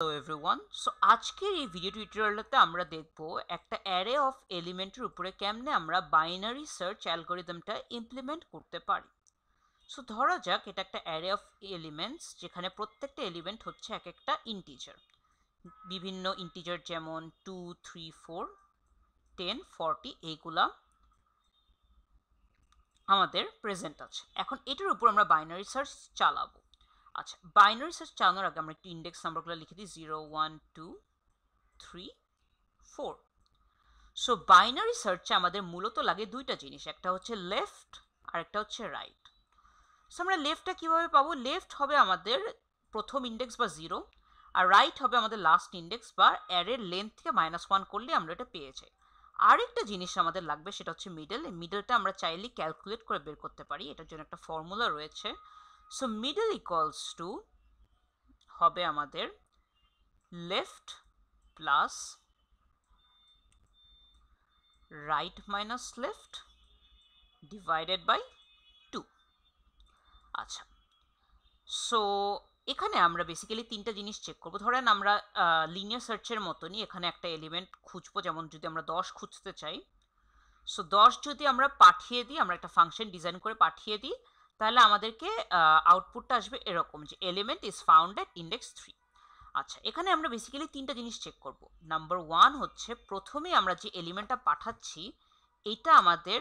Hello everyone. So আজকের এই video টিউটোরিয়ালটাতে আমরা দেখব একটা অ্যারে অফ এলিমেন্টের উপরে কেমনে আমরা বাইনারি সার্চ অ্যালগরিদমটা ইমপ্লিমেন্ট করতে পারি। সো ধরা যাক এটা একটা অ্যারে অফ এলিমেন্টস যেখানে প্রত্যেকটা এলিমেন্ট হচ্ছে এক একটা ইন্টিজার, বিভিন্ন ইন্টিজার যেমন 2, 3, 4, 10, 40 এইগুলা আমাদের প্রেজেন্ট আছে। এখন এটার উপর আমরা বাইনারি সার্চ চালাবো। আচ্ছা, বাইনারি সার্চ চালানোর আগে আমরা একটু ইন্ডেক্স নাম্বারগুলো লিখে দিই 0, 1, 2, 3, 4। সো বাইনারি সার্চে আমাদের মূলত লাগে দুইটা জিনিস, একটা হচ্ছে লেফট আর একটা হচ্ছে রাইট। সো আমরা লেফটটা কিভাবে পাবো? লেফট হবে আমাদের প্রথম ইন্ডেক্স বা 0, আর রাইট হবে আমাদের লাস্ট ইন্ডেক্স বা অ্যারের লেন্থ থেকে -1 করলে আমরা এটা পেয়ে যাই। আরেকটা জিনিস আমাদের লাগবে, সেটা হচ্ছে মিডল। এই মিডলটা আমরা চাইলে ক্যালকুলেট করে বের করতে পারি, এটার জন্য একটা ফর্মুলা রয়েছে। সো মিডল ইকুয়ালস টু হবে আমাদের left plus right minus left divided by 2। আচ্ছা, সো এখানে আমরা বেসিক্যালি তিনটা জিনিস চেক করব। ধরেন আমরা লিনিয়ার সার্চের মতনই এখানে একটা এলিমেন্ট খুঁজবো, যেমন যদি আমরা 10 খুঁজতে চাই। সো 10 যদি আমরা পাঠিয়ে দিই, আমরা একটা ফাংশন ডিজাইন করে পাঠিয়ে দিই, তাহলে আমাদেরকে আউটপুটটা আসবে এরকম যে element is found at index 3। আচ্ছা, এখানে আমরা বেসিক্যালি তিনটা জিনিস চেক করব। নাম্বার 1 হচ্ছে প্রথমে আমরা যে এলিমেন্টটা পাঠাচ্ছি এটা আমাদের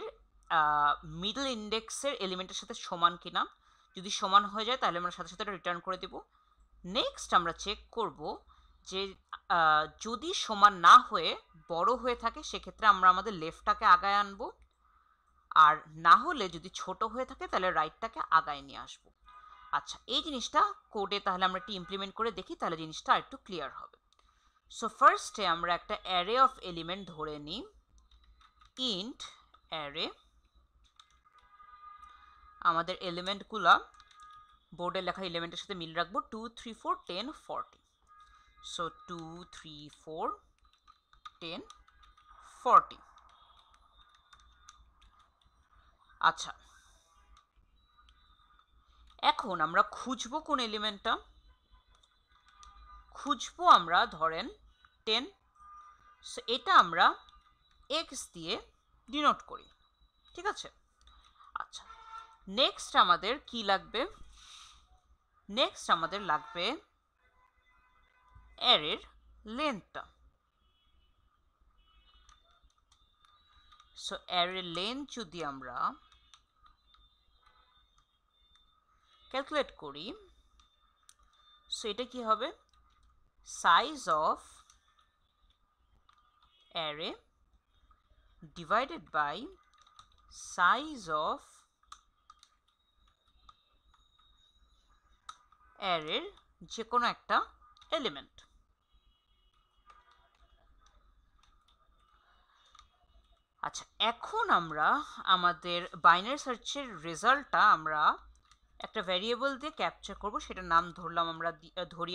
মিডল ইন্ডেক্সের এলিমেন্টের সাথে সমান কিনা। যদি সমান হয়ে যায় তাহলে আমরা সাথে সাথে রিটার্ন করে দেব। নেক্সট আমরা চেক করব যে যদি সমান না হয়ে বড় হয়ে থাকে সেক্ষেত্রে আমরা আমাদের লেফটটাকে আগায় আনবো, আর না হলে যদি ছোট হয়ে থাকে তাহলে রাইটটাকে আগায় নিয়ে আসবো। আচ্ছা, এই জিনিসটা কোডে তাহলে আমরা একটু ইমপ্লিমেন্ট করে দেখি, তাহলে জিনিসটা আর একটু ক্লিয়ার হবে। সো ফার্স্টে আমরা একটা অ্যারে অফ এলিমেন্ট ধরে নিই, ইন্ট অ্যারে। আমাদের এলিমেন্টগুলা বোর্ডে লেখা এলিমেন্টের সাথে মিল রাখবো, 2, 3, 4, 10, 40। সো 2, 3, 4, 10, 40। আচ্ছা, এখন আমরা খুঁজবো কোন এলিমেন্টটা? খুঁজবো আমরা ধরেন 10। সো এটা আমরা এক্স দিয়ে ডিনোট করি, ঠিক আছে? আচ্ছা, নেক্সট আমাদের কি লাগবে? নেক্সট আমাদের লাগবে অ্যারের লেন্থটা। সো অ্যারের লেন্থ যদি আমরা ক্যালকুলেট করি, সো এটা কি হবে? Size of array divided by size of অ্যারের যে কোনো একটা এলিমেন্ট। আচ্ছা, এখন আমরা আমাদের বাইনারি সার্চের রেজাল্টটা আমরা একটা ভ্যারিয়েবল দিয়ে ক্যাপচার করব, সেটার নাম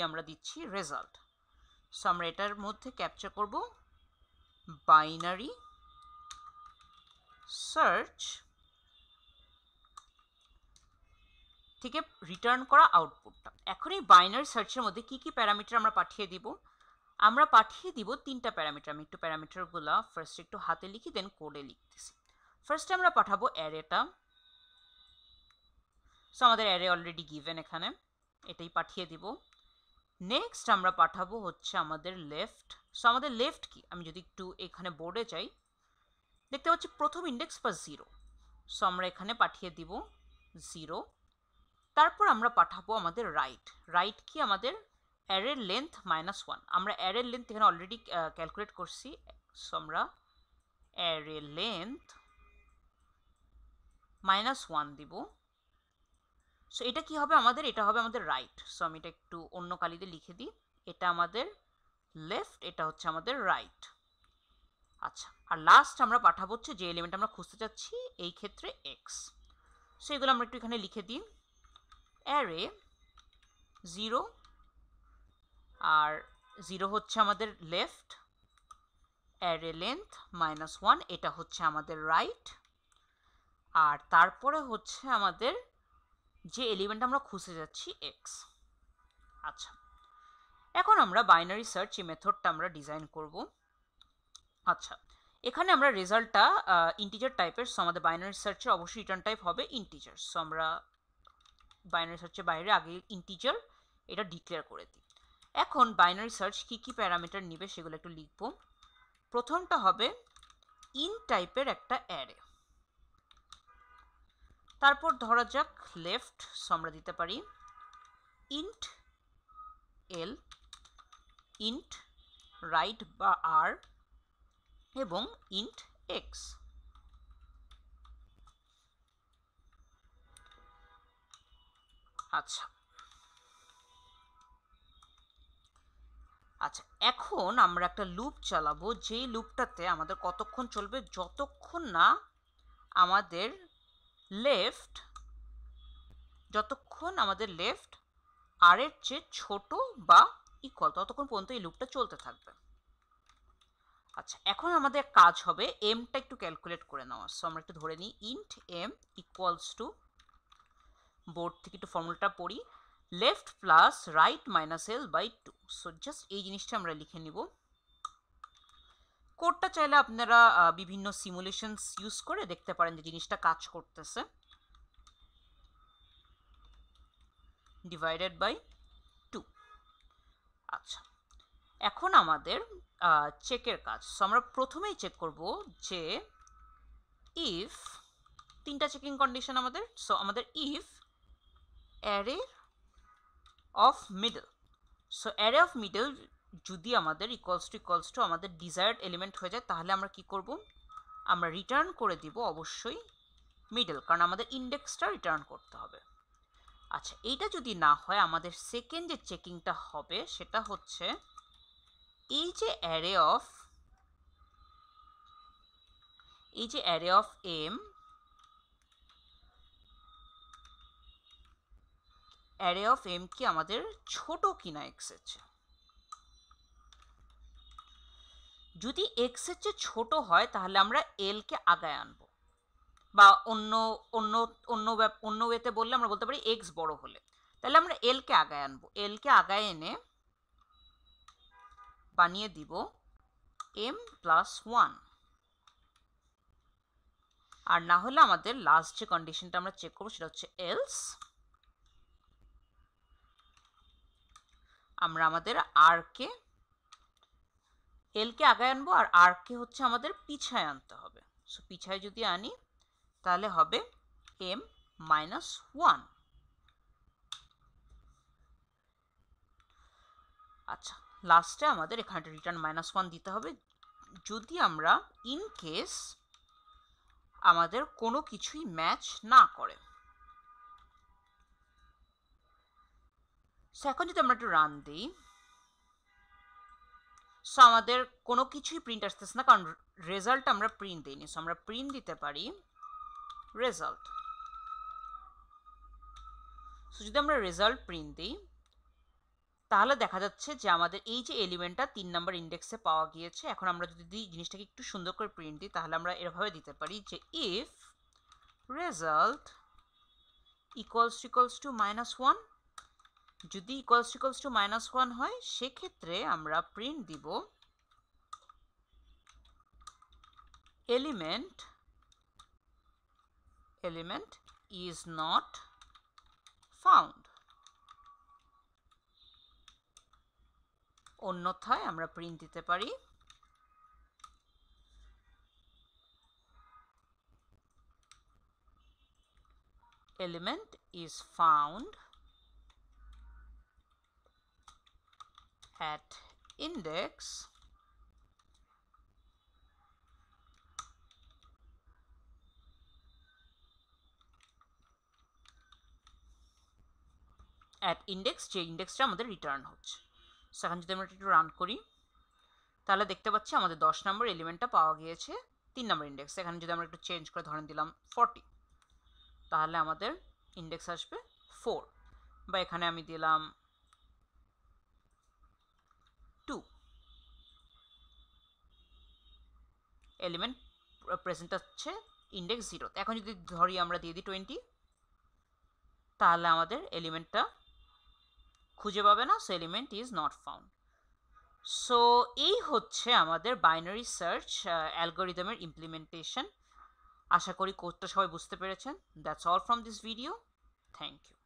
আমরা দিচ্ছি রেজাল্ট। সো আমরা এটার মধ্যে ক্যাপচার করব বাইনারি সার্চ থেকে রিটার্ন করা আউটপুটটা। এখন এই বাইনারি সার্চের মধ্যে কি কি প্যারামিটার আমরা পাঠিয়ে দিব? আমরা পাঠিয়ে দিব তিনটা প্যারামিটার। আমি একটু প্যারামিটারগুলো ফার্স্ট একটু হাতে লিখি, দেন কোডে লিখতেছি। ফার্স্টে আমরা পাঠাবো অ্যারেটা। সো আমাদের অ্যারে অলরেডি গিভেন এখানে, এটাই পাঠিয়ে দিব। নেক্সট আমরা পাঠাবো হচ্ছে আমাদের লেফট। সো আমাদের লেফট কি, আমি যদি একটু এখানে বোর্ডে যাই, দেখতে পাচ্ছি প্রথম ইন্ডেক্স বা 0। সো আমরা এখানে পাঠিয়ে দিব 0। তারপর আমরা পাঠাবো আমাদের রাইট। রাইট কি, আমাদের অ্যারের লেন্থ -1। আমরা অ্যারের লেন্থ এখানে অলরেডি ক্যালকুলেট করছি। সো আমরা অ্যারে লেন্থ -1 দিব। সো এটা কি হবে আমাদের? এটা হবে আমাদের রাইট। সো আমি এটা একটু অন্য কালিতে লিখে দিই, এটা আমাদের লেফট, এটা হচ্ছে আমাদের রাইট। আচ্ছা, আর লাস্ট আমরা পাঠাবো হচ্ছে যে এলিমেন্ট আমরা খুঁজতে চাচ্ছি, এই ক্ষেত্রে এক্স। সো এগুলো আমরা একটু এখানে লিখে দিই, অ্যারে 0, আর 0 হচ্ছে আমাদের লেফট, অ্যারে লেন্থ -1, এটা হচ্ছে আমাদের রাইট, আর তারপরে হচ্ছে আমাদের যে এলিমেন্ট আমরা খুঁজে যাচ্ছি এক্স। আচ্ছা, এখন আমরা বাইনারি সার্চ এই মেথডটা আমরা ডিজাইন করব। আচ্ছা, এখানে আমরা রেজাল্টটা ইন্টিজার টাইপের, সো আমাদের বাইনারি সার্চের অবশ্যই রিটার্ন টাইপ হবে ইন্টিজার। সো আমরা বাইনারি সার্চের বাইরে আগে ইন্টিজার এটা ডিক্লেয়ার করে দিই। এখন বাইনারি সার্চ কি কি প্যারামিটার নেবে সেগুলো একটু লিখব। প্রথমটা হবে ইন টাইপের একটা অ্যারে, তারপর ধরা যাক লেফট, সো আমরা দিতে পারি ইন্ট এল, ইন্ট রাইট বা আর, এবং ইন্ট এক্স। আচ্ছা আচ্ছা, এখন আমরা একটা লুপ চালাবো, যেই লুপটাতে আমাদের কতক্ষণ চলবে, যতক্ষণ না আমাদের লেফট আর এর চেয়ে ছোট বা ইকুয়াল, ততক্ষণ পর্যন্ত এই লুপটা চলতে থাকবে। আচ্ছা, এখন আমাদের কাজ হবে এমটা একটু ক্যালকুলেট করে নেওয়া। সো আমরা একটু ধরে নিই int M equals to, board থেকে একটু ফর্মুলাটা পড়ি, left plus right minus L by 2। So just এই জিনিসটা আমরা লিখে নিব। কোডটা চাইলে আপনারা বিভিন্ন সিমুলেশনস ইউজ করে দেখতে পারেন যে জিনিসটা কাজ করতেছে। Divided by 2। আচ্ছা, এখন আমাদের চেকের কাজ। সো আমরা প্রথমেই চেক করব যে ইফ, তিনটা চেকিং কন্ডিশন আমাদের। সো আমাদের if array of middle, so array of middle যদি আমাদের ইকুয়ালস টু আমাদের ডিজায়ার্ড এলিমেন্ট হয়ে যায়, তাহলে আমরা কি করব, আমরা রিটার্ন করে দিব অবশ্যই মিডল, কারণ আমাদের ইন্ডেক্সটা রিটার্ন করতে হবে। আচ্ছা, এইটা যদি না হয়, আমাদের সেকেন্ড যে চেকিংটা হবে সেটা হচ্ছে এই যে array of M, array of M কি আমাদের ছোট কিনা এক্স এর চেয়ে। যদি এক্স এর চেয়ে ছোট হয় তাহলে আমরা এল কে আগায় আনবো, বা অন্য ওয়েতে বললে আমরা বলতে পারি এক্স বড় হলে, তাহলে আমরা এল কে আগায় আনবো। এল কে আগায় এনে বানিয়ে দিব এম প্লাস 1। আর না হলে আমাদের লাস্ট যে কন্ডিশনটা আমরা চেক করবো সেটা হচ্ছে এলস, আমরা আমাদের আর কে, এল কে আগায় আনবো আর আর কে হচ্ছে আমাদের পিছায় আনতে হবে। সো পিছায় যদি আনি তাহলে হবে এম মাইনাস 1। আচ্ছা, লাস্টে আমাদের এখানে রিটার্ন -1 দিতে হবে যদি আমরা ইন কেস আমাদের কোনো কিছুই ম্যাচ না করে। সো এখন যদি আমরা একটু রান দিই, সো আমাদের কোনো কিছুই প্রিন্ট আসতেছে না, কারণ রেজাল্ট আমরা প্রিন্ট দিইনি। সো আমরা প্রিন্ট দিতে পারি রেজাল্ট। সো যদি আমরা রেজাল্ট প্রিন্ট দিই তাহলে দেখা যাচ্ছে যে আমাদের এই যে এলিমেন্টটা 3 নম্বর ইন্ডেক্সে পাওয়া গিয়েছে। এখন আমরা যদি জিনিসটাকে একটু সুন্দর করে প্রিন্ট দিই তাহলে আমরা এভাবে দিতে পারি যে ইফ রেজাল্ট ইকুয়ালস টু -1, যদি ইকুয়ালস টু -1 হয় সেক্ষেত্রে আমরা প্রিন্ট দিব এলিমেন্ট ইজ নট ফাউন্ড। অন্যথায় আমরা প্রিন্ট দিতে পারি element is found at index যে ইন্ডেক্সটা আমাদের রিটার্ন হচ্ছে। সো এখন যদি আমরা একটু রান করি তাহলে দেখতে পাচ্ছি আমাদের 10 নম্বর এলিমেন্টটা পাওয়া গিয়েছে 3 নম্বর ইন্ডেক্স। এখানে যদি আমরা একটু চেঞ্জ করে ধরেন দিলাম 40, তাহলে আমাদের ইন্ডেক্স আসবে 4, বা এখানে আমি দিলাম 2, এলিমেন্ট প্রেজেন্ট হচ্ছে ইন্ডেক্স 0। এখন যদি ধরি আমরা দিয়ে দিই 20, তাহলে আমাদের এলিমেন্টটা খুঁজে পাবে না, so element is not found. So এই হচ্ছে আমাদের বাইনারি সার্চ অ্যালগোরিদমের ইমপ্লিমেন্টেশন। আশা করি কোডটা সবাই বুঝতে পেরেছেন। That's all from this video. Thank you.